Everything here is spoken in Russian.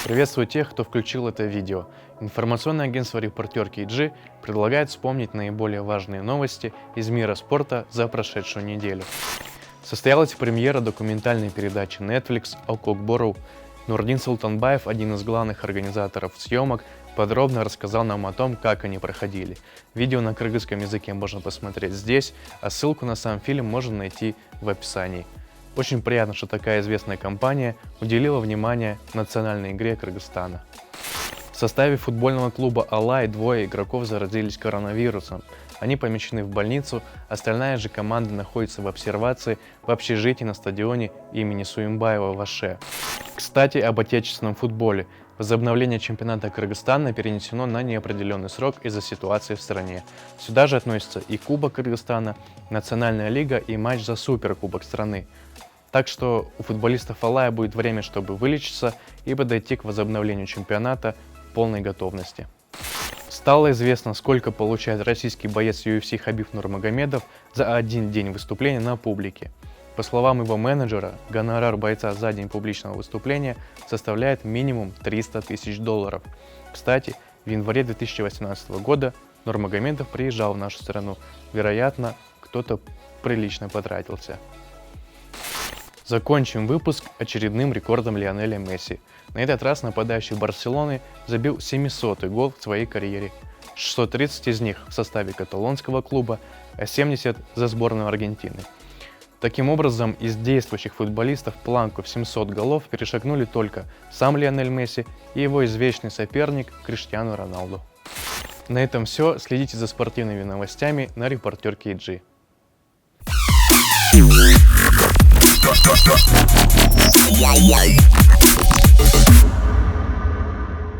Приветствую тех, кто включил это видео. Информационное агентство «Репортер KG» предлагает вспомнить наиболее важные новости из мира спорта за прошедшую неделю. Состоялась премьера документальной передачи Netflix о Кокбору. Нурдин Султанбаев, один из главных организаторов съемок, подробно рассказал нам о том, как они проходили. Видео на кыргызском языке можно посмотреть здесь, а ссылку на сам фильм можно найти в описании. Очень приятно, что такая известная компания уделила внимание национальной игре Кыргызстана. В составе футбольного клуба «Алай» двое игроков заразились коронавирусом. Они помещены в больницу, остальная же команда находится в обсервации в общежитии на стадионе имени Суимбаева в Аше. Кстати, об отечественном футболе. Возобновление чемпионата Кыргызстана перенесено на неопределенный срок из-за ситуации в стране. Сюда же относятся и Кубок Кыргызстана, Национальная лига и матч за Суперкубок страны. Так что у футболистов Алая будет время, чтобы вылечиться и подойти к возобновлению чемпионата в полной готовности. Стало известно, сколько получает российский боец UFC Хабиб Нурмагомедов за один день выступления на публике. По словам его менеджера, гонорар бойца за день публичного выступления составляет минимум $300 000. Кстати, в январе 2018 года Нурмагомедов приезжал в нашу страну. Вероятно, кто-то прилично потратился. Закончим выпуск очередным рекордом Лионеля Месси. На этот раз нападающий Барселоны забил 700-й гол в своей карьере. 630 из них в составе каталонского клуба, а 70 за сборную Аргентины. Таким образом, из действующих футболистов планку в 700 голов перешагнули только сам Лионель Месси и его извечный соперник Криштиану Роналду. На этом все. Следите за спортивными новостями на Репортер KG. Yeah.